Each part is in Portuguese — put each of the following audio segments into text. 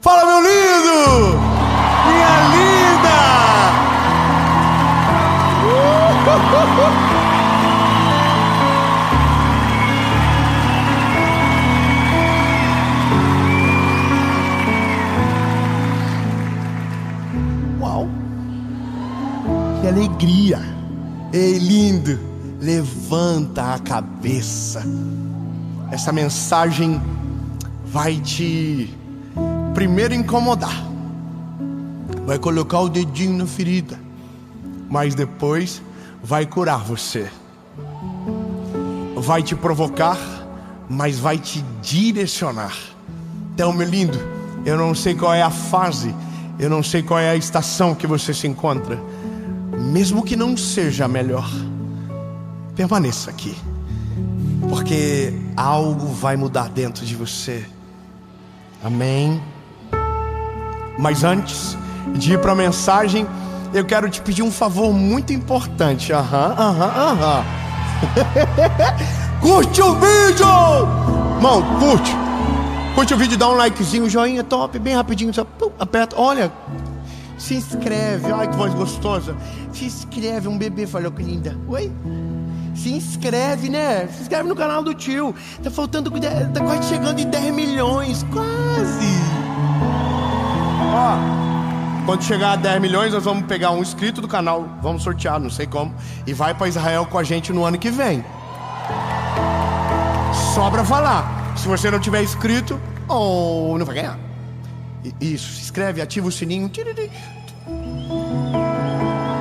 Fala, meu lindo! Minha linda! Uau! Que alegria! Ei, lindo! Levanta a cabeça. Essa mensagem vai te primeiro incomodar, vai colocar o dedinho na ferida, mas depois vai curar você. Vai te provocar, mas vai te direcionar. Então, meu lindo, eu não sei qual é a fase, eu não sei qual é a estação que você se encontra. Mesmo que não seja a melhor, permaneça aqui, porque algo vai mudar dentro de você. Amém? Mas antes de ir para a mensagem, eu quero te pedir um favor muito importante. Curte o vídeo! Irmão, curte o vídeo, dá um likezinho, joinha top, bem rapidinho, só aperta, olha, se inscreve, ai que voz gostosa. Se inscreve, um bebê falou que linda. Oi? Se inscreve, né? Se inscreve no canal do tio. Tá faltando, tá quase chegando em 10 milhões, quase. Ó, quando chegar a 10 milhões, nós vamos pegar um inscrito do canal, vamos sortear, não sei como, e vai para Israel com a gente no ano que vem. Só pra falar, se você não tiver inscrito, não vai ganhar. Isso, se inscreve, ativa o sininho.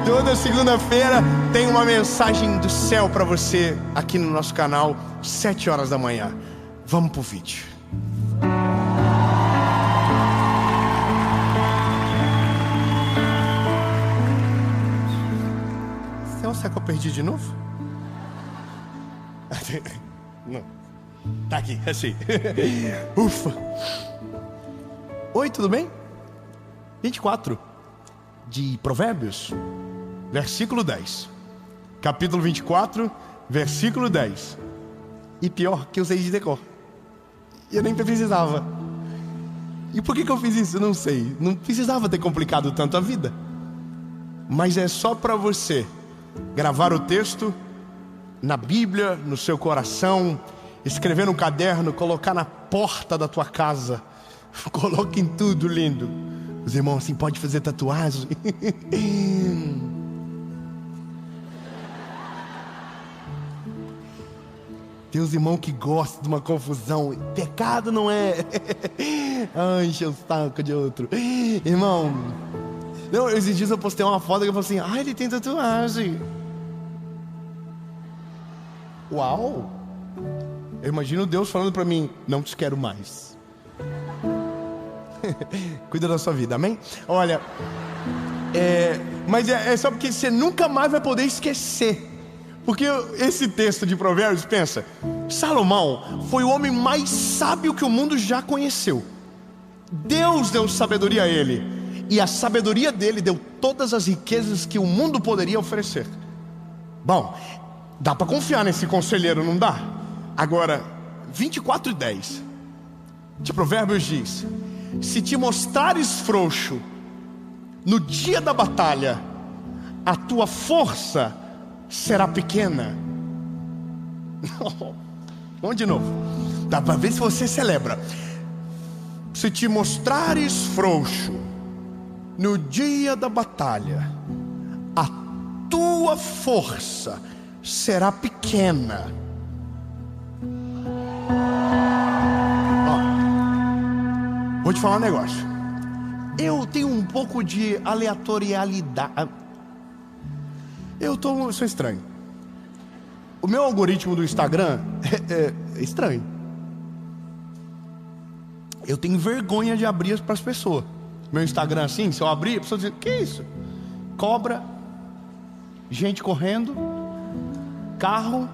Toda segunda-feira tem uma mensagem do céu para você aqui no nosso canal, 7 horas da manhã. Vamos pro vídeo. Será que eu perdi de novo? Não. Tá aqui, assim. Ufa. Oi, tudo bem? 24 de Provérbios, versículo 10. Capítulo 24, versículo 10. E pior, que eu sei de decor. Eu nem precisava. E por que eu fiz isso? Eu não sei. Não precisava ter complicado tanto a vida. Mas é só para você gravar o texto na Bíblia, no seu coração, escrever no caderno, colocar na porta da tua casa. Coloque em tudo, lindo. Os irmãos assim, pode fazer tatuagem. Tem uns irmãos que gostam de uma confusão. Pecado não é. Enche o saco de outro. Irmão, não, esses dias eu postei uma foto que eu falei assim, ele tem tatuagem. Uau! Eu imagino Deus falando pra mim, não te quero mais. Cuida da sua vida, amém? Olha, mas é só porque você nunca mais vai poder esquecer. Porque esse texto de Provérbios, pensa, Salomão foi o homem mais sábio que o mundo já conheceu. Deus deu sabedoria a ele, e a sabedoria dele deu todas as riquezas que o mundo poderia oferecer. Bom, dá para confiar nesse conselheiro, não dá? Agora, 24:10 de Provérbios diz: se te mostrares frouxo no dia da batalha, a tua força será pequena. Vamos de novo, dá para ver se você celebra. Se te mostrares frouxo no dia da batalha, a tua força será pequena. Vou te falar um negócio. Eu tenho um pouco de aleatoriedade. Sou estranho. O meu algoritmo do Instagram é estranho. Eu tenho vergonha de abrir para as pessoas. Meu Instagram assim, se eu abrir, a pessoa diz, que é isso? Cobra, gente correndo, carro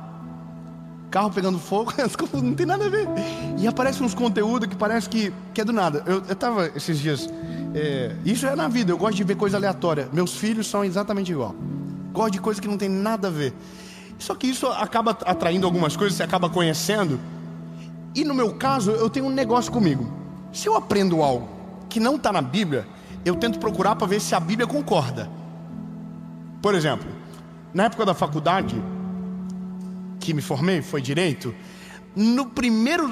pegando fogo, não tem nada a ver. E aparece uns conteúdos que parece que é do nada. Eu tava esses dias, isso é na vida, eu gosto de ver coisa aleatória. Meus filhos são exatamente igual. Gosto de coisa que não tem nada a ver. Só que isso acaba atraindo algumas coisas, você acaba conhecendo. E no meu caso, eu tenho um negócio comigo. Se eu aprendo algo que não está na Bíblia, eu tento procurar para ver se a Bíblia concorda. Por exemplo, na época da faculdade que me formei, foi direito. No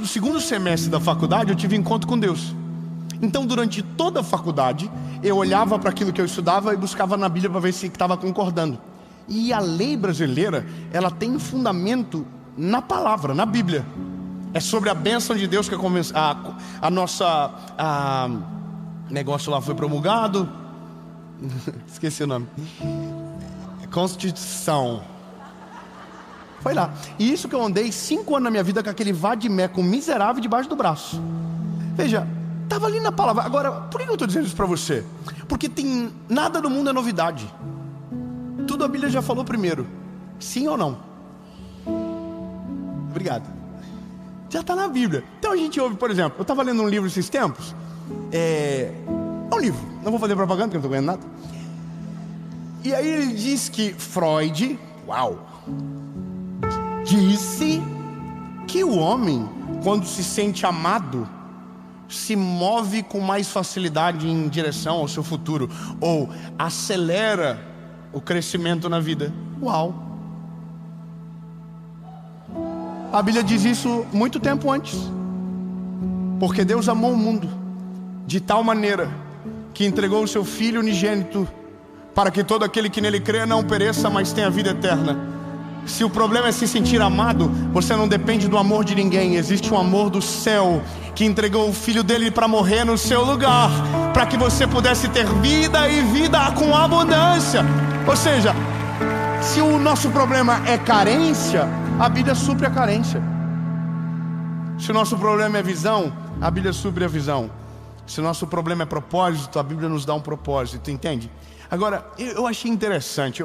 segundo semestre da faculdade eu tive encontro com Deus. Então durante toda a faculdade eu olhava para aquilo que eu estudava e buscava na Bíblia para ver se estava concordando. E a lei brasileira, ela tem fundamento na palavra, na Bíblia. É sobre a bênção de Deus que a nossa negócio lá foi promulgado. Esqueci o nome. Constituição. Foi lá. E isso que eu andei 5 anos na minha vida com aquele vadimeco miserável debaixo do braço. Veja, estava ali na palavra. Agora, por que eu estou dizendo isso para você? Porque nada no mundo é novidade. Tudo a Bíblia já falou primeiro. Sim ou não? Obrigado. Já está na Bíblia. Então a gente ouve, por exemplo, eu estava lendo um livro esses tempos. É um livro, não vou fazer propaganda porque eu não estou ganhando nada. E aí ele diz que Freud, disse que o homem, quando se sente amado, se move com mais facilidade em direção ao seu futuro, ou acelera o crescimento na vida. A Bíblia diz isso muito tempo antes. Porque Deus amou o mundo de tal maneira que entregou o seu Filho unigênito, para que todo aquele que nele crê não pereça, mas tenha vida eterna. Se o problema é se sentir amado, você não depende do amor de ninguém. Existe um amor do céu, que entregou o Filho dele para morrer no seu lugar, para que você pudesse ter vida e vida com abundância. Ou seja, se o nosso problema é carência, a Bíblia supre a carência. Se o nosso problema é visão, a Bíblia supre a visão. Se o nosso problema é propósito, a Bíblia nos dá um propósito, entende? Agora, eu achei interessante.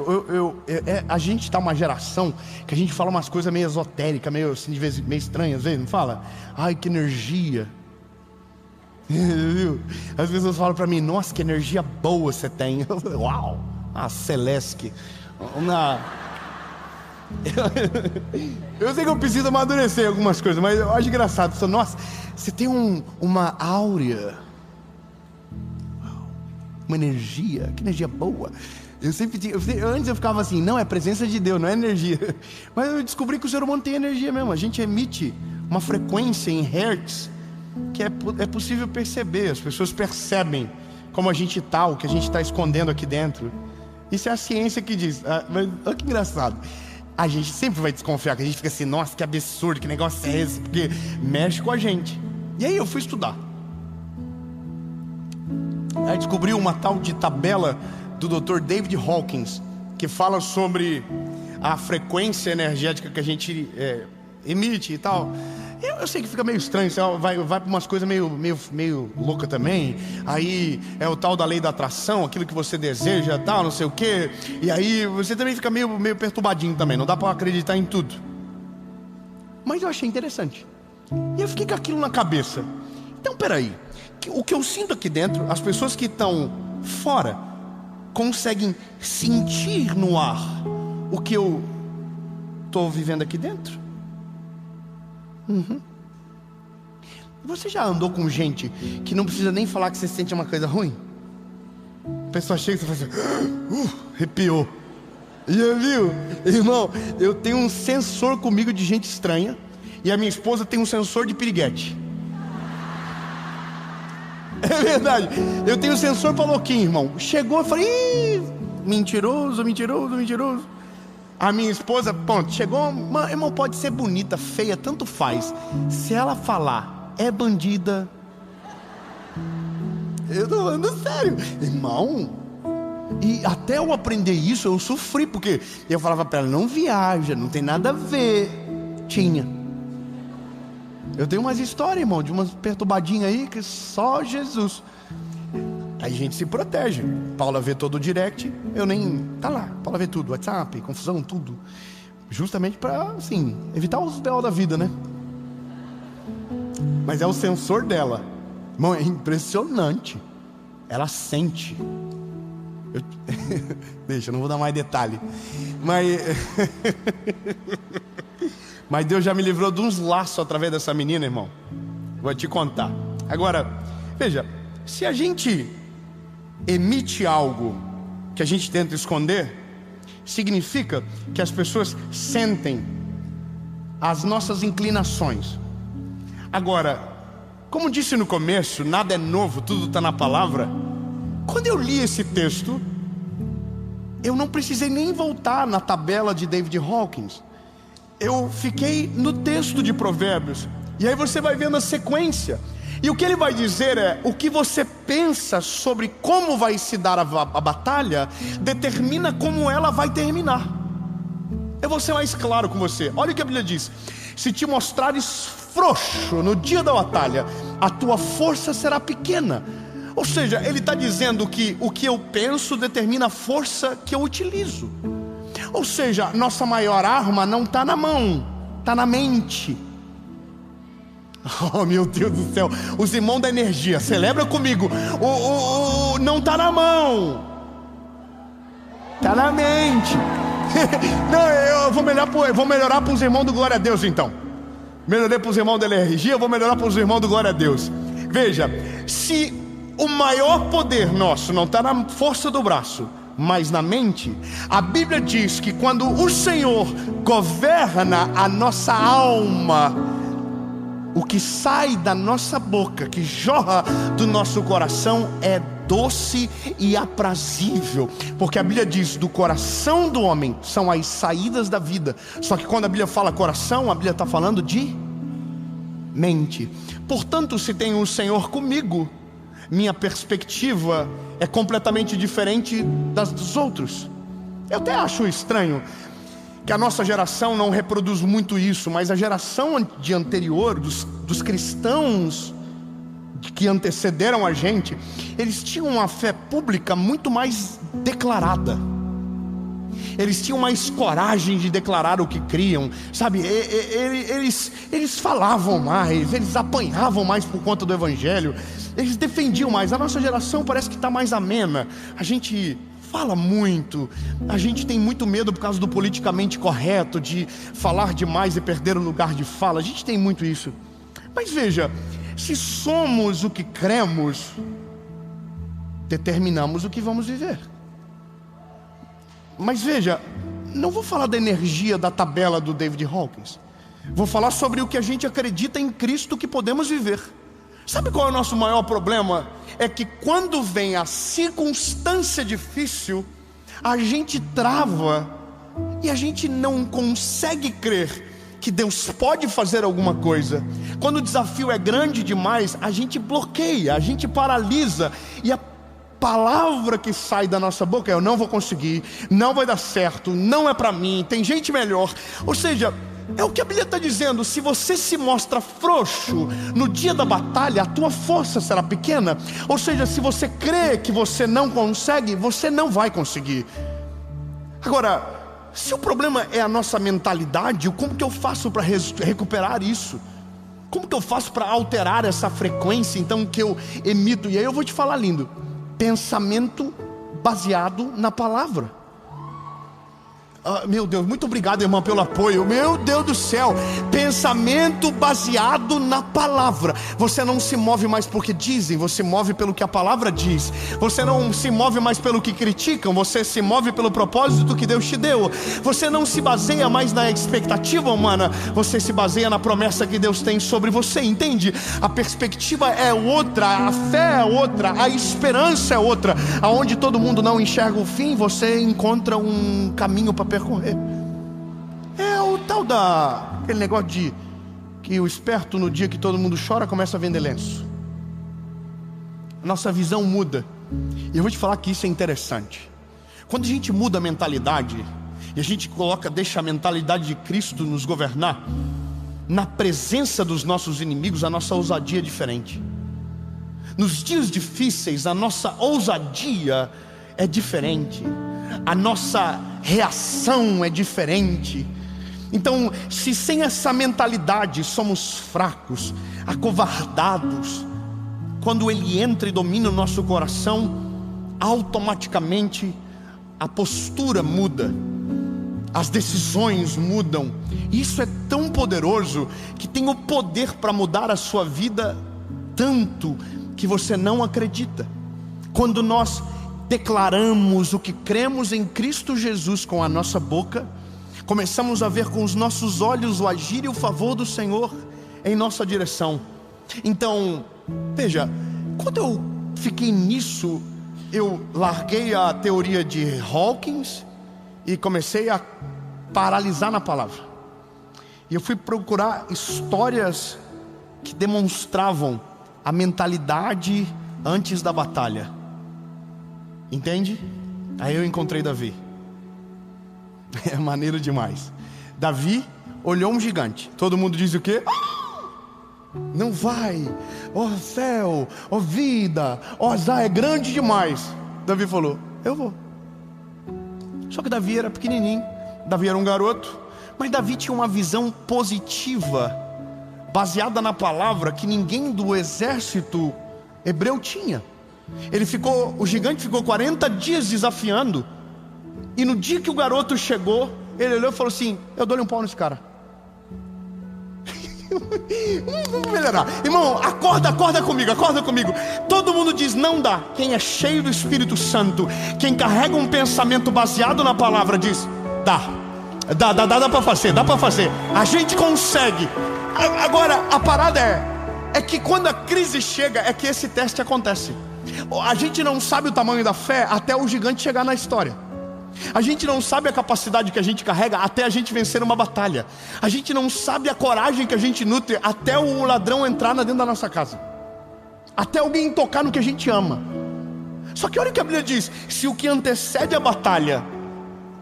A gente está uma geração que a gente fala umas coisas meio esotéricas, meio assim, de vez meio estranhas, às vezes, não fala? Ai, que energia. Viu? As pessoas falam para mim: nossa, que energia boa você tem. Uau, Celeste. Eu sei que eu preciso amadurecer algumas coisas, mas eu acho engraçado. Nossa, você tem uma áurea, uma energia, que energia boa. Antes eu ficava assim: não, é presença de Deus, não é energia. Mas eu descobri que o ser humano tem energia mesmo. A gente emite uma frequência em hertz que é possível perceber. As pessoas percebem como a gente está, o que a gente está escondendo aqui dentro. Isso é a ciência que diz. Mas olha que engraçado. A gente sempre vai desconfiar, que a gente fica assim: nossa, que absurdo, que negócio é esse? Porque mexe com a gente. E aí eu fui estudar. Aí descobri uma tal de tabela do Dr. David Hawkins, que fala sobre a frequência energética que a gente emite e tal. Eu sei que fica meio estranho, você vai para umas coisas meio louca também. Aí é o tal da lei da atração, aquilo que você deseja, tal, não sei o quê. E aí você também fica meio perturbadinho também, não dá para acreditar em tudo. Mas eu achei interessante. E eu fiquei com aquilo na cabeça. Então, peraí, o que eu sinto aqui dentro, as pessoas que estão fora conseguem sentir no ar o que eu estou vivendo aqui dentro? Você já andou com gente que não precisa nem falar que você sente uma coisa ruim? A pessoa chega e você fala assim: arrepiou. Já viu? Irmão, eu tenho um sensor comigo de gente estranha, e a minha esposa tem um sensor de piriguete. É verdade. Eu tenho um sensor para louquinho, irmão. Chegou, eu falei: ih, mentiroso. A minha esposa, ponto, chegou, irmão, pode ser bonita, feia, tanto faz. Se ela falar, é bandida. Eu tô falando sério, irmão. E até eu aprender isso, eu sofri, porque eu falava para ela: não viaja, não tem nada a ver. Tinha. Eu tenho umas histórias, irmão, de umas perturbadinhas aí que só Jesus. Aí a gente se protege. Paula vê todo o direct, eu nem... Tá lá, Paula vê tudo, WhatsApp, confusão, tudo. Justamente pra, assim, evitar os B.O. da vida, né? Mas é o sensor dela. Irmão, é impressionante. Ela sente. Deixa, eu não vou dar mais detalhe. Mas Deus já me livrou de uns laços através dessa menina, irmão. Vou te contar. Agora, veja, se a gente emite algo que a gente tenta esconder, significa que as pessoas sentem as nossas inclinações. Agora, como disse no começo, nada é novo, tudo está na palavra. Quando eu li esse texto, eu não precisei nem voltar na tabela de David Hawkins. Eu fiquei no texto de Provérbios. E aí você vai vendo a sequência. E o que ele vai dizer é: o que você pensa sobre como vai se dar a batalha determina como ela vai terminar. Eu vou ser mais claro com você. Olha o que a Bíblia diz: se te mostrares frouxo no dia da batalha, a tua força será pequena. Ou seja, ele está dizendo que o que eu penso determina a força que eu utilizo. Ou seja, nossa maior arma não está na mão, está na mente. Oh, meu Deus do céu, os irmãos da energia, celebra comigo. Não está na mão, está na mente. Não, eu vou melhorar para os irmãos do Glória a Deus então. Melhorei para os irmãos da energia, eu vou melhorar para os irmãos do Glória a Deus. Veja, se o maior poder nosso não está na força do braço, mas na mente, a Bíblia diz que quando o Senhor governa a nossa alma, o que sai da nossa boca, que jorra do nosso coração, é doce e aprazível. Porque a Bíblia diz: do coração do homem são as saídas da vida. Só que quando a Bíblia fala coração, a Bíblia está falando de mente. Portanto, se tem o Senhor comigo, minha perspectiva é completamente diferente das dos outros. Eu até acho estranho que a nossa geração não reproduz muito isso, mas a geração de anterior, dos cristãos que antecederam a gente, eles tinham uma fé pública muito mais declarada. Eles tinham mais coragem de declarar o que criam, sabe? Eles falavam mais, eles apanhavam mais por conta do evangelho, eles defendiam mais. A nossa geração parece que está mais amena. A gente fala muito, a gente tem muito medo por causa do politicamente correto, de falar demais e perder o lugar de fala. A gente tem muito isso. Mas veja, se somos o que cremos, determinamos o que vamos viver. Mas veja, não vou falar da energia da tabela do David Hawkins. Vou falar sobre o que a gente acredita em Cristo que podemos viver. Sabe qual é o nosso maior problema? É que quando vem a circunstância difícil, a gente trava e a gente não consegue crer que Deus pode fazer alguma coisa. Quando o desafio é grande demais, a gente bloqueia, a gente paralisa, e a palavra que sai da nossa boca é: eu não vou conseguir, não vai dar certo, não é para mim, tem gente melhor. Ou seja, é o que a Bíblia está dizendo: se você se mostra frouxo no dia da batalha, a tua força será pequena. Ou seja, se você crê que você não consegue, você não vai conseguir. Agora, se o problema é a nossa mentalidade, como que eu faço para recuperar isso? Como que eu faço para alterar essa frequência então que eu emito? E aí eu vou te falar, lindo: pensamento baseado na palavra. Meu Deus, muito obrigado, irmão, pelo apoio. Meu Deus do céu, pensamento baseado na palavra. Você não se move mais porque dizem, você move pelo que a palavra diz. Você não se move mais pelo que criticam, você se move pelo propósito que Deus te deu. Você não se baseia mais na expectativa humana, você se baseia na promessa que Deus tem sobre você, entende? A perspectiva é outra, a fé é outra, a esperança é outra. Aonde todo mundo não enxerga o fim, você encontra um caminho para percorrer. É o tal aquele negócio de que o esperto, no dia que todo mundo chora, começa a vender lenço. Nossa visão muda. E eu vou te falar que isso é interessante. Quando a gente muda a mentalidade e a gente deixa a mentalidade de Cristo nos governar, na presença dos nossos inimigos, a nossa ousadia é diferente. Nos dias difíceis, a nossa ousadia é diferente, a nossa reação é diferente. Então, se sem essa mentalidade somos fracos, acovardados, quando Ele entra e domina o nosso coração, automaticamente a postura muda, as decisões mudam. Isso é tão poderoso que tem o poder para mudar a sua vida tanto que você não acredita. Quando nós declaramos o que cremos em Cristo Jesus com a nossa boca, começamos a ver com os nossos olhos o agir e o favor do Senhor em nossa direção. Então, veja, quando eu fiquei nisso, eu larguei a teoria de Hawkins e comecei a paralisar na palavra. E eu fui procurar histórias que demonstravam a mentalidade antes da batalha. Entende? Aí eu encontrei Davi. É maneiro demais. Davi olhou um gigante. Todo mundo diz o quê? Não vai. Ó céu, ó vida, ó azar, é grande demais. Davi falou, eu vou. Só que Davi era pequenininho. Davi era um garoto. Mas Davi tinha uma visão positiva, baseada na palavra, que ninguém do exército hebreu tinha. O gigante ficou 40 dias desafiando. E no dia que o garoto chegou, ele olhou e falou assim, eu dou-lhe um pau nesse cara. Vamos melhorar. Irmão, acorda comigo. Todo mundo diz não dá. Quem é cheio do Espírito Santo, quem carrega um pensamento baseado na palavra, diz dá para fazer. A gente consegue. Agora, a parada é que quando a crise chega, é que esse teste acontece. A gente não sabe o tamanho da fé até o gigante chegar na história. A gente não sabe a capacidade que a gente carrega até a gente vencer uma batalha. A gente não sabe a coragem que a gente nutre até o ladrão entrar dentro da nossa casa, até alguém tocar no que a gente ama. Só que olha o que a Bíblia diz: se o que antecede a batalha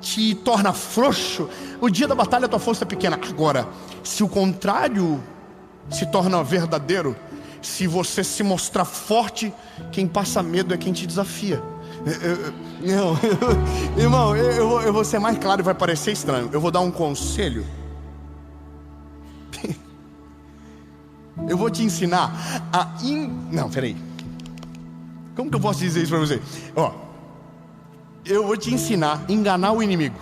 te torna frouxo, o dia da batalha a tua força é pequena. Agora, se o contrário se torna verdadeiro, se você se mostrar forte, quem passa medo é quem te desafia. Irmão, eu vou ser mais claro e vai parecer estranho. Eu vou dar um conselho. Eu vou te ensinar a Não, peraí. Como que eu posso dizer isso para você? Eu vou te ensinar a enganar o inimigo.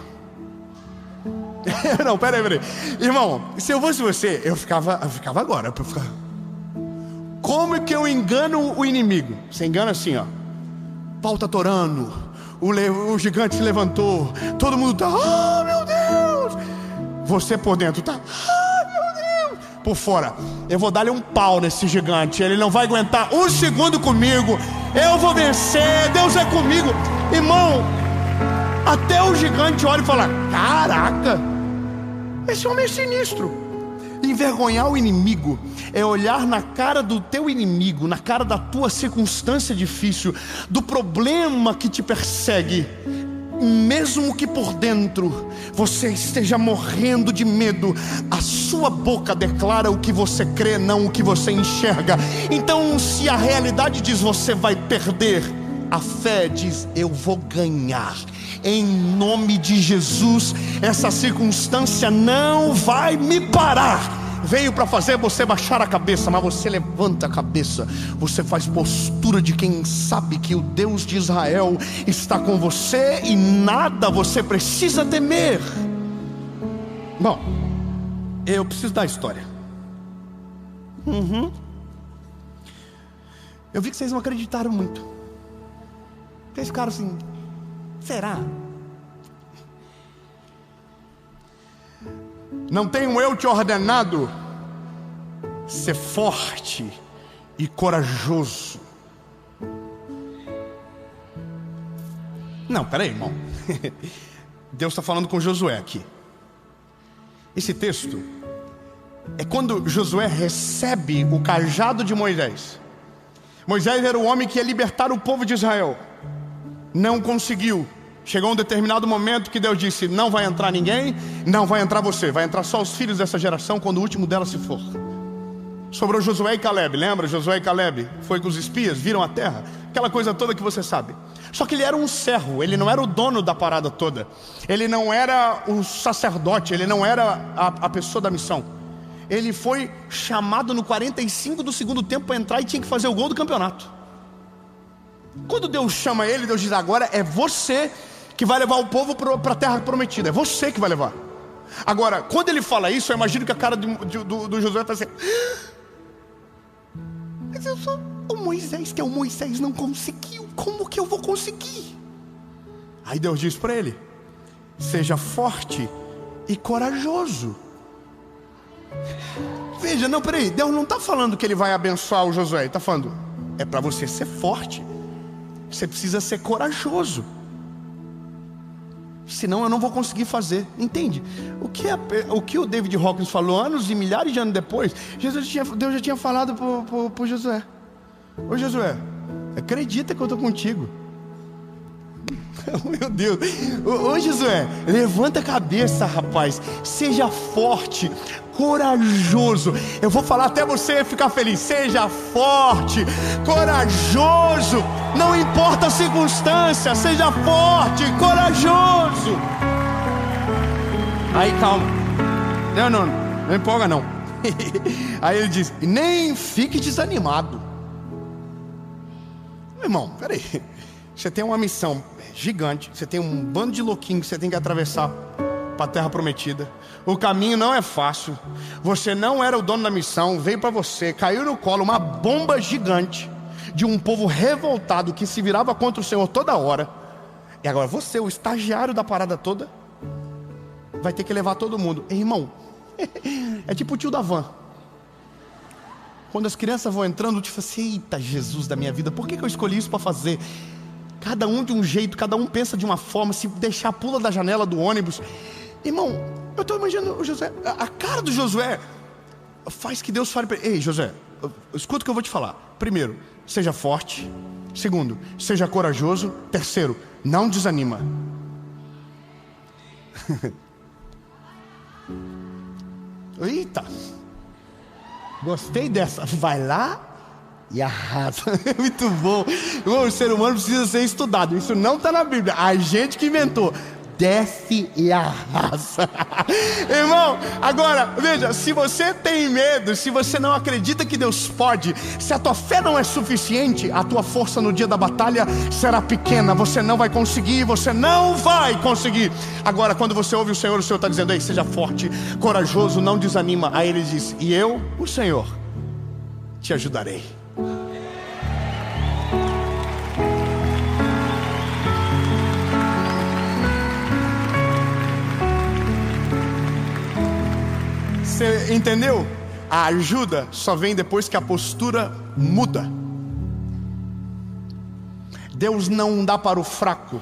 Não, peraí. Irmão, se eu fosse você, eu ficava agora. Como é que eu engano o inimigo? Você engana assim, ó. O pau tá torando, o gigante se levantou, todo mundo tá, meu Deus. Você por dentro tá, meu Deus. Por fora, eu vou dar-lhe um pau nesse gigante, ele não vai aguentar um segundo comigo, eu vou vencer, Deus é comigo. Irmão, até o gigante olha e fala, caraca, esse homem é sinistro. Envergonhar o inimigo é olhar na cara do teu inimigo, na cara da tua circunstância difícil, do problema que te persegue, mesmo que por dentro você esteja morrendo de medo, a sua boca declara o que você crê, não o que você enxerga. Então, se a realidade diz você vai perder, a fé diz eu vou ganhar. Em nome de Jesus, essa circunstância não vai me parar. Veio para fazer você baixar a cabeça, mas você levanta a cabeça. Você faz postura de quem sabe que o Deus de Israel está com você e nada você precisa temer. Bom, eu preciso da história. Eu vi que vocês não acreditaram muito. Vocês ficaram assim, será? Não tenho eu te ordenado ser forte e corajoso? Não, peraí, irmão. Deus está falando com Josué aqui. Esse texto é quando Josué recebe o cajado de Moisés. Moisés era o homem que ia libertar o povo de Israel. Não conseguiu. Chegou um determinado momento que Deus disse, não vai entrar ninguém, não vai entrar você, vai entrar só os filhos dessa geração quando o último dela se for. Sobrou Josué e Caleb, lembra? Josué e Caleb foi com os espias, viram a terra, aquela coisa toda que você sabe. Só que ele era um servo, ele não era o dono da parada toda. Ele não era o sacerdote, ele não era a pessoa da missão. Ele foi chamado no 45 do segundo tempo para entrar e tinha que fazer o gol do campeonato. Quando Deus chama ele, Deus diz, agora é você que vai levar o povo para a terra prometida. É você que vai levar. Agora, quando ele fala isso, eu imagino que a cara do Josué está assim, mas O Moisés, que é o Moisés, não conseguiu. Como que eu vou conseguir? Aí Deus diz para ele: seja forte e corajoso. Veja, não, peraí, Deus não está falando que Ele vai abençoar o Josué. Ele está falando, é para você ser forte. Você precisa ser corajoso. Senão eu não vou conseguir fazer. Entende? O que o David Hawkins falou anos e milhares de anos depois, Deus já tinha falado para Josué: ô Josué, acredita que eu estou contigo. Meu Deus. Ô Josué, levanta a cabeça, rapaz. Seja forte, corajoso. Eu vou falar até você ficar feliz. Seja forte, corajoso. Não importa a circunstância. Seja forte, corajoso. Aí calma. Não empolga não. Aí ele diz: nem fique desanimado. Meu irmão, peraí. Você tem uma missão gigante. Você tem um bando de louquinhos que você tem que atravessar para a terra prometida. O caminho não é fácil. Você não era o dono da missão. Veio para você, caiu no colo uma bomba gigante de um povo revoltado que se virava contra o Senhor toda hora. E agora você, o estagiário da parada toda, vai ter que levar todo mundo. Irmão, é tipo o tio da van. Quando as crianças vão entrando, tu fala assim: eita Jesus da minha vida, por que eu escolhi isso para fazer? Cada um de um jeito, cada um pensa de uma forma. Se deixar, pula da janela do ônibus. Irmão, eu estou imaginando o Josué, a cara do Josué faz que Deus fale para ele: ei Josué, escuta o que eu vou te falar. Primeiro, seja forte. Segundo, seja corajoso. Terceiro, não desanima. Eita, gostei dessa. Vai lá e arrasa. Muito bom. O ser humano precisa ser estudado. Isso não está na Bíblia. A gente que inventou. Desce e arrasa. Irmão, agora veja, se você tem medo, se você não acredita que Deus pode, se a tua fé não é suficiente, a tua força no dia da batalha será pequena. Você não vai conseguir, você não vai conseguir. Agora, quando você ouve o Senhor está dizendo: ei, seja forte, corajoso, não desanima. Aí ele diz: e eu, o Senhor, te ajudarei. Você entendeu? A ajuda só vem depois que a postura muda. Deus não dá para o fraco.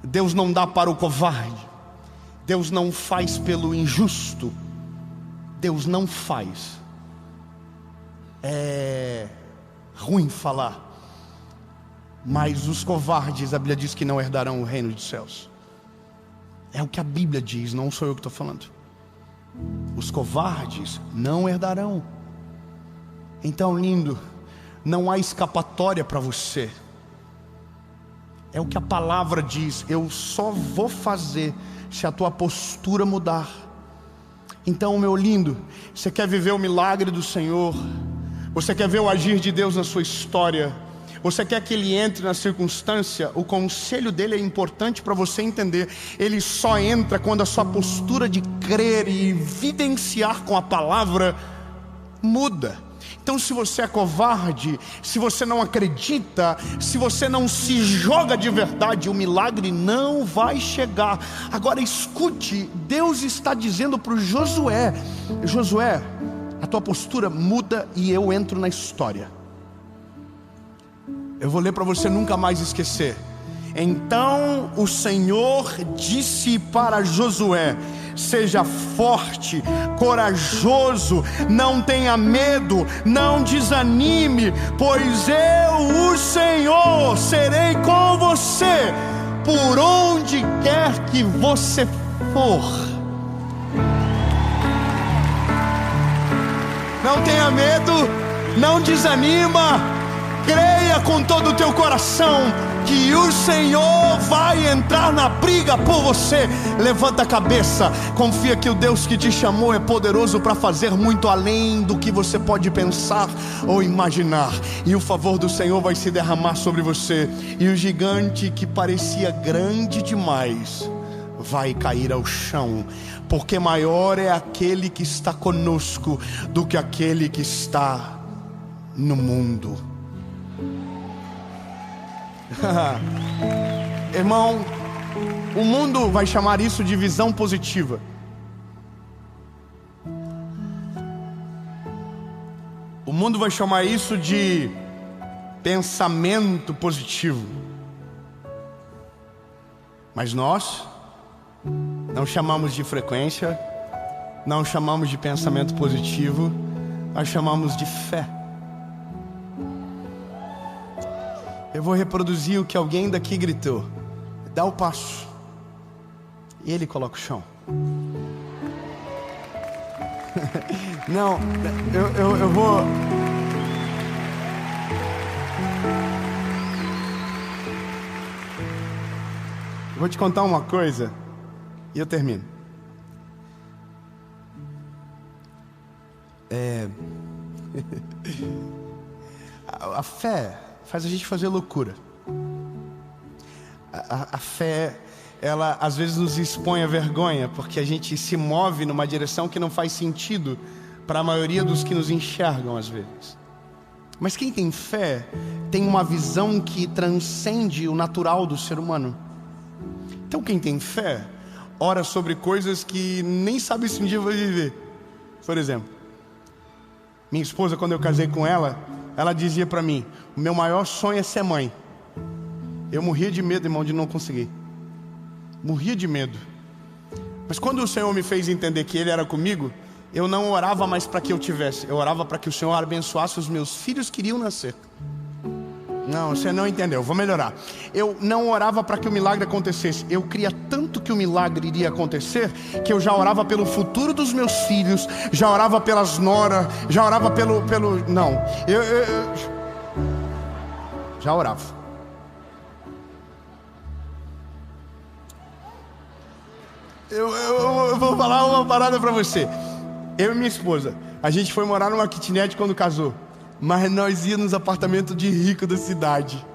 Deus não dá para o covarde. Deus não faz pelo injusto. Deus não faz. É ruim falar, mas os covardes, a Bíblia diz que não herdarão o reino dos céus. É o que a Bíblia diz, não sou eu que estou falando. Os covardes não herdarão. Então, lindo, não há escapatória para você. É o que a palavra diz. Eu só vou fazer se a tua postura mudar. Então, meu lindo, você quer viver o milagre do Senhor? Você quer ver o agir de Deus na sua história? Você quer que Ele entre na circunstância? O conselho dele é importante para você entender. Ele só entra quando a sua postura de crer e vivenciar com a palavra muda. Então, se você é covarde, se você não acredita, se você não se joga de verdade, o milagre não vai chegar. Agora escute, Deus está dizendo para o Josué: Josué, a tua postura muda e eu entro na história. Eu vou ler para você nunca mais esquecer. Então o Senhor disse para Josué: seja forte, corajoso, não tenha medo, não desanime, pois eu, o Senhor, serei com você por onde quer que você for. Não tenha medo, não desanima. Creia com todo o teu coração que o Senhor vai entrar na briga por você. Levanta a cabeça, confia que o Deus que te chamou é poderoso para fazer muito além do que você pode pensar ou imaginar. E o favor do Senhor vai se derramar sobre você. E o gigante que parecia grande demais vai cair ao chão, porque maior é aquele que está conosco do que aquele que está no mundo. Irmão, o mundo vai chamar isso de visão positiva. O mundo vai chamar isso de pensamento positivo. Mas nós não chamamos de frequência, não chamamos de pensamento positivo, nós chamamos de fé. Eu vou reproduzir o que alguém daqui gritou: dá o passo. E ele coloca o chão. Não, eu vou... Eu vou te contar uma coisa e eu termino. A fé faz a gente fazer loucura. A fé, ela às vezes nos expõe à vergonha, porque a gente se move numa direção que não faz sentido para a maioria dos que nos enxergam às vezes. Mas quem tem fé tem uma visão que transcende o natural do ser humano. Então quem tem fé ora sobre coisas que nem sabe se um dia vai viver. Por exemplo, minha esposa, quando eu casei com ela, ela dizia para mim: o meu maior sonho é ser mãe. Eu morria de medo, irmão, de não conseguir. Morria de medo. Mas quando o Senhor me fez entender que Ele era comigo, eu não orava mais para que eu tivesse. Eu orava para que o Senhor abençoasse os meus filhos que iriam nascer. Não, você não entendeu, vou melhorar. Eu não orava para que o milagre acontecesse. Eu cria tanto que o milagre iria acontecer, que eu já orava pelo futuro dos meus filhos, já orava pelas noras, já orava pelo... Não, eu já orava. Eu vou falar uma parada para você. Eu e minha esposa, a gente foi morar numa kitnet quando casou. Mas nós íamos nos apartamentos de rico da cidade.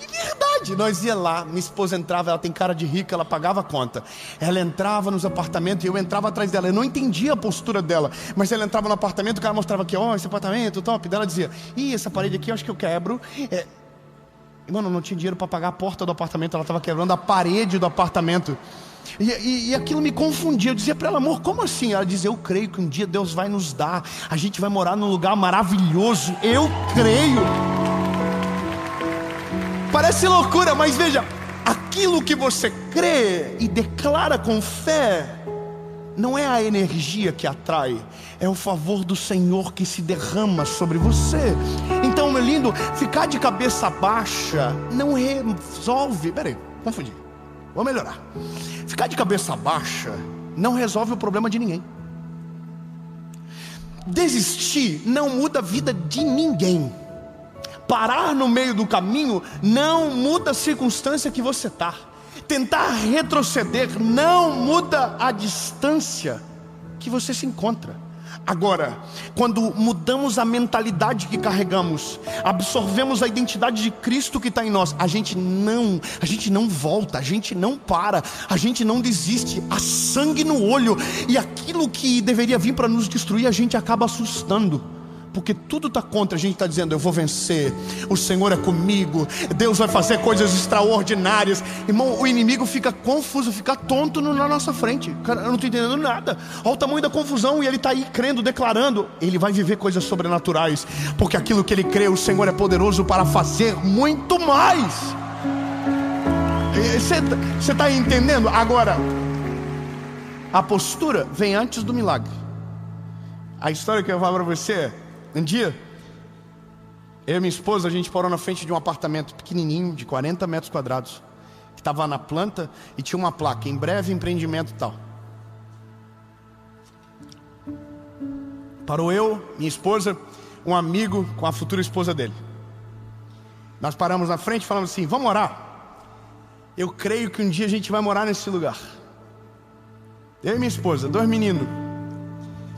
Verdade, nós ia lá, minha esposa entrava, ela tem cara de rica, ela pagava a conta. Ela entrava nos apartamentos e eu entrava atrás dela. Eu não entendia a postura dela, mas ela entrava no apartamento, o cara mostrava aqui: ó, esse apartamento top. Daí ela dizia: ih, essa parede aqui eu acho que eu quebro. Mano, não tinha dinheiro para pagar a porta do apartamento, ela estava quebrando a parede do apartamento. E aquilo me confundia. Eu dizia para ela: amor, como assim? Ela dizia: eu creio que um dia Deus vai nos dar, a gente vai morar num lugar maravilhoso. Eu creio. Parece loucura, mas veja, aquilo que você crê e declara com fé não é a energia que atrai, é o favor do Senhor que se derrama sobre você. Então, meu lindo, ficar de cabeça baixa não resolve. Peraí, confundi, vou melhorar. Ficar de cabeça baixa não resolve o problema de ninguém. Desistir não muda a vida de ninguém. Parar no meio do caminho não muda a circunstância que você está. Tentar retroceder não muda a distância que você se encontra. Agora, quando mudamos a mentalidade que carregamos, absorvemos a identidade de Cristo que está em nós, a gente não volta, a gente não para, a gente não desiste. Há sangue no olho, e aquilo que deveria vir para nos destruir, a gente acaba assustando. Porque tudo está contra, a gente está dizendo: eu vou vencer, o Senhor é comigo, Deus vai fazer coisas extraordinárias. Irmão, o inimigo fica confuso, fica tonto na nossa frente. Cara, eu não estou entendendo nada. Olha o tamanho da confusão, e ele está aí crendo, declarando. Ele vai viver coisas sobrenaturais, porque aquilo que ele crê, o Senhor é poderoso para fazer muito mais. Você está entendendo? Agora, a postura vem antes do milagre. A história que eu vou falar para você é: um dia, eu e minha esposa, a gente parou na frente de um apartamento pequenininho, de 40 metros quadrados, que estava na planta e tinha uma placa: em breve empreendimento e tal. Parou eu, minha esposa, um amigo com a futura esposa dele. Nós paramos na frente e falamos assim: vamos orar. Eu creio que um dia a gente vai morar nesse lugar. Eu e minha esposa, 2 meninos.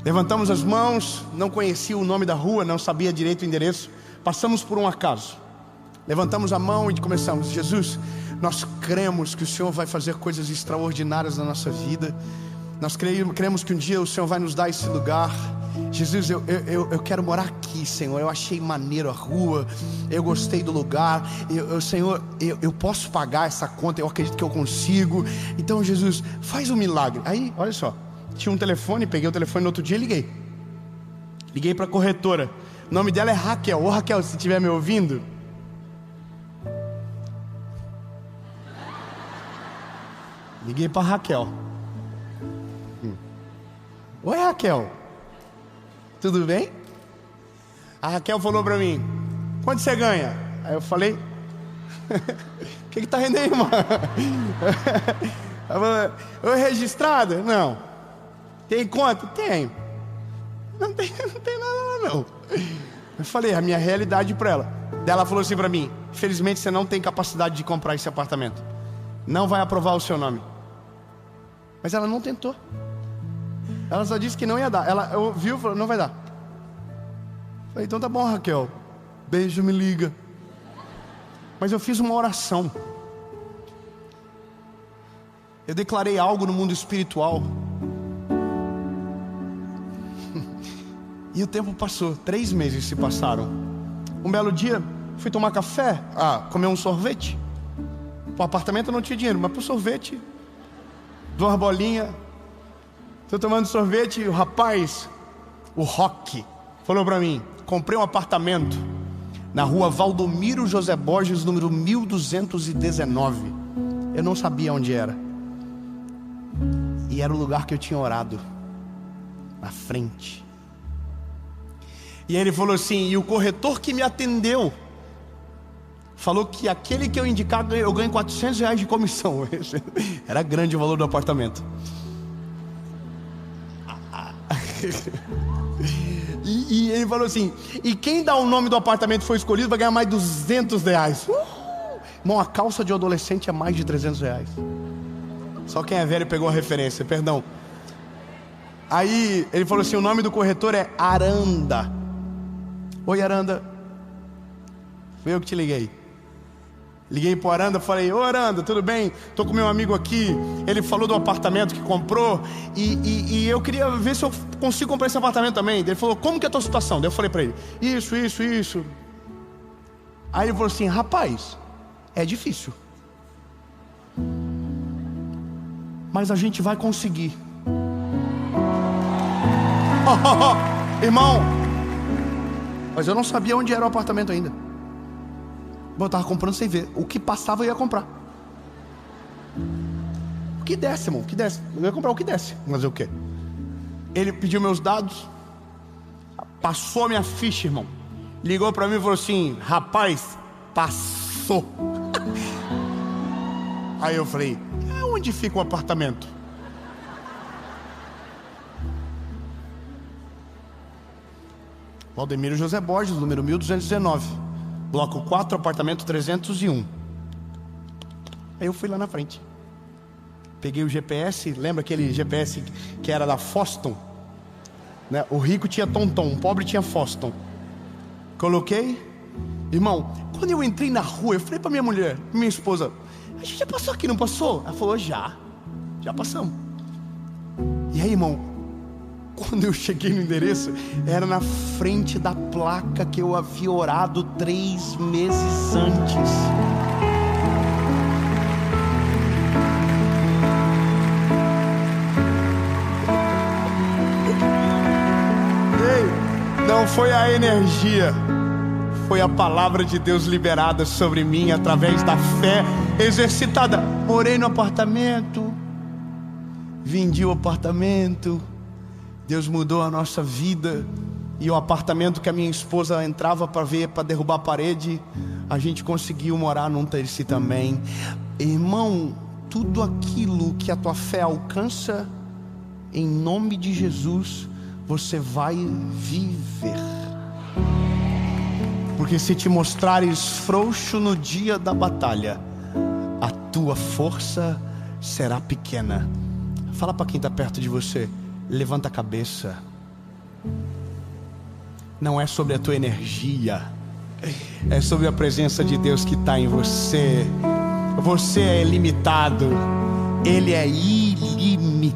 Levantamos as mãos, não conhecia o nome da rua, não sabia direito o endereço. Passamos por um acaso. Levantamos a mão e começamos: Jesus, nós cremos que o Senhor vai fazer coisas extraordinárias na nossa vida. Nós cremos que um dia o Senhor vai nos dar esse lugar. Jesus, eu quero morar aqui, Senhor. Eu achei maneiro a rua, eu gostei do lugar. Senhor, eu posso pagar essa conta, eu acredito que eu consigo. Então, Jesus, faz um milagre. Aí, olha só, tinha um telefone, peguei o telefone no outro dia e liguei para a corretora. O nome dela é Raquel. Ô Raquel, se estiver me ouvindo, liguei para Raquel. Oi, Raquel, tudo bem? A Raquel falou para mim: quanto você ganha? Aí eu falei: o que tá rendendo aí, irmão? Ela falou: oi, registrada? Não. Tem conta? Tenho. Não tem nada não. Eu falei a minha realidade para ela. Daí ela falou assim para mim: infelizmente você não tem capacidade de comprar esse apartamento, não vai aprovar o seu nome. Mas ela não tentou. Ela só disse que não ia dar. Ela ouviu e falou: não vai dar. Eu falei: então tá bom, Raquel, beijo, me liga. Mas eu fiz uma oração. Eu declarei algo no mundo espiritual. E o tempo passou, 3 meses se passaram. Um belo dia, fui tomar café, comer um sorvete. Pro apartamento eu não tinha dinheiro, mas pro sorvete, 2 bolinhas. Estou tomando sorvete e o rapaz, o Roque, falou para mim: comprei um apartamento na rua Valdomiro José Borges, número 1219. Eu não sabia onde era. E era o lugar que eu tinha orado, na frente. E ele falou assim: e o corretor que me atendeu falou que aquele que eu indicar, eu ganho R$400 de comissão. Era grande o valor do apartamento. E ele falou assim: e quem dá o nome do apartamento foi escolhido vai ganhar mais R$200. Irmão, a calça de adolescente é mais de R$300. Só quem é velho pegou a referência, perdão. Aí ele falou assim: o nome do corretor é Aranda. Oi, Aranda, foi eu que te liguei. Liguei pro Aranda, falei: ô Aranda, tudo bem? Tô com meu amigo aqui, ele falou do apartamento que comprou e eu queria ver se eu consigo comprar esse apartamento também. Ele falou: como que é a tua situação? Daí eu falei pra ele: isso. Aí ele falou assim: rapaz, é difícil, mas a gente vai conseguir. Irmão, mas eu não sabia onde era o apartamento ainda. Eu estava comprando sem ver. O que passava eu ia comprar. O que desce, irmão, o que desce. Eu ia comprar o que desce. Mas o quê? Ele pediu meus dados, passou a minha ficha, irmão. Ligou para mim e falou assim: rapaz, passou. Aí eu falei: onde fica o apartamento? Valdomiro José Borges, número 1219, bloco 4, apartamento 301. Aí eu fui lá na frente, peguei o GPS. Lembra aquele GPS que era da Foston, né? O rico tinha Tonton, o pobre tinha Foston. Coloquei. Irmão, quando eu entrei na rua, eu falei pra minha mulher, minha esposa: a gente já passou aqui, não passou? Ela falou: já passamos. E aí, irmão, quando eu cheguei no endereço, era na frente da placa que eu havia orado 3 meses antes. Ei, não foi a energia, foi a palavra de Deus liberada sobre mim através da fé exercitada. Orei no apartamento, vendi o apartamento. Deus mudou a nossa vida. E o apartamento que a minha esposa entrava para ver, para derrubar a parede, a gente conseguiu morar num desse também. Irmão, tudo aquilo que a tua fé alcança, em nome de Jesus, você vai viver. Porque se te mostrares frouxo no dia da batalha, a tua força será pequena. Fala para quem está perto de você: levanta a cabeça. Não é sobre a tua energia, é sobre a presença de Deus que está em você. Você é ilimitado, Ele é ilimitado.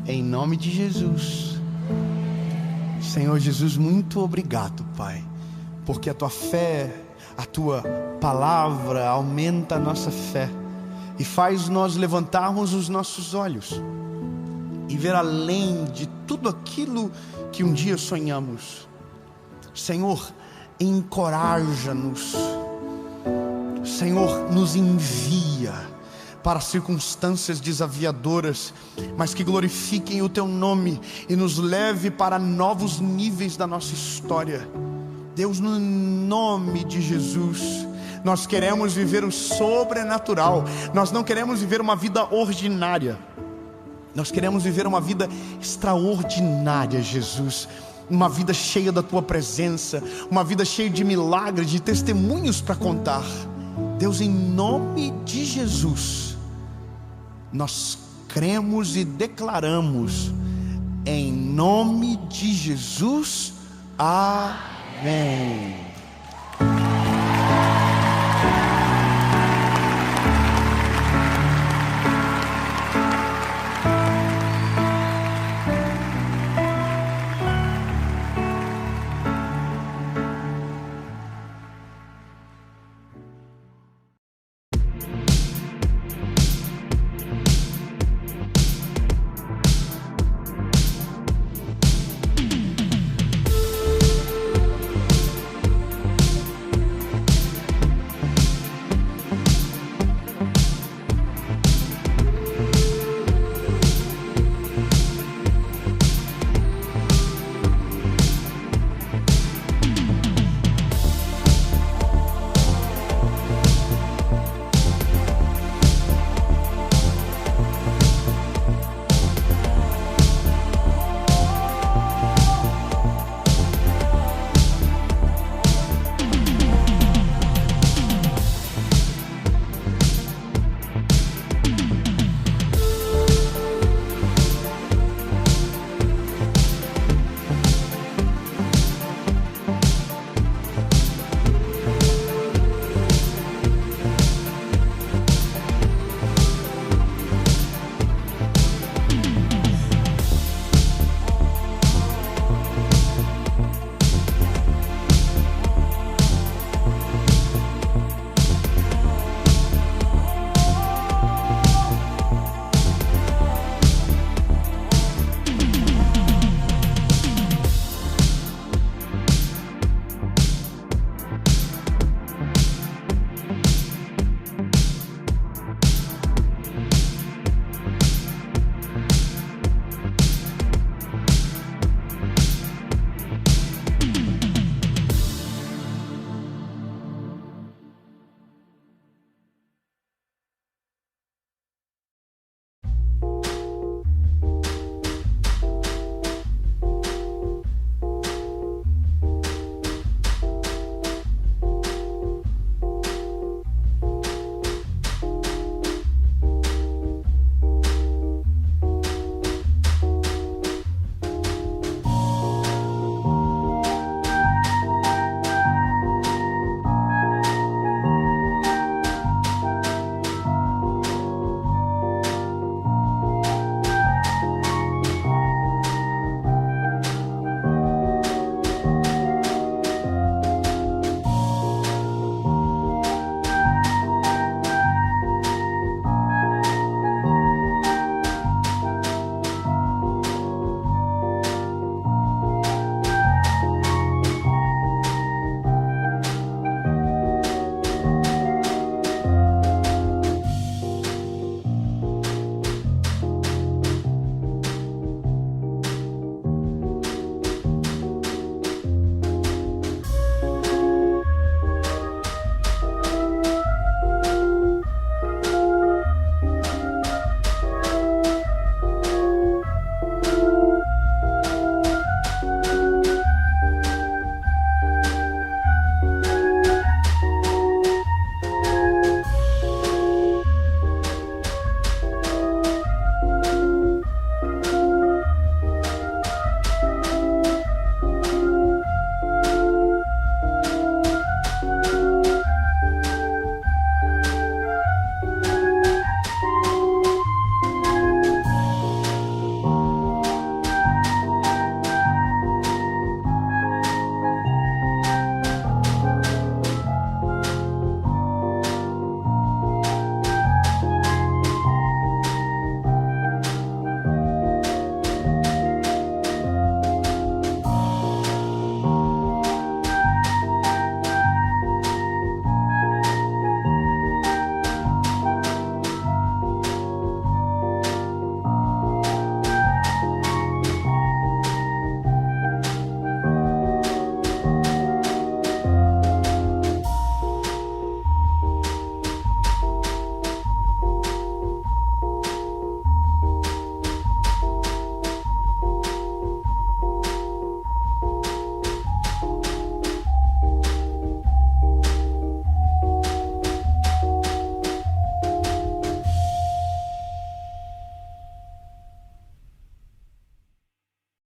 Em nome nome de Jesus. Senhor Jesus, muito obrigado, Pai, porque a tua fé, a tua palavra aumenta a nossa fé e faz nós levantarmos os nossos olhos e ver além de tudo aquilo que um dia sonhamos. Senhor, encoraja-nos. Senhor, nos envia para circunstâncias desafiadoras, mas que glorifiquem o teu nome e nos leve para novos níveis da nossa história. Deus, no nome de Jesus, nós queremos viver o sobrenatural. Nós não queremos viver uma vida ordinária, nós queremos viver uma vida extraordinária, Jesus. Uma vida cheia da tua presença, uma vida cheia de milagres, de testemunhos para contar. Deus, em nome de Jesus, nós cremos e declaramos, em nome de Jesus, amém.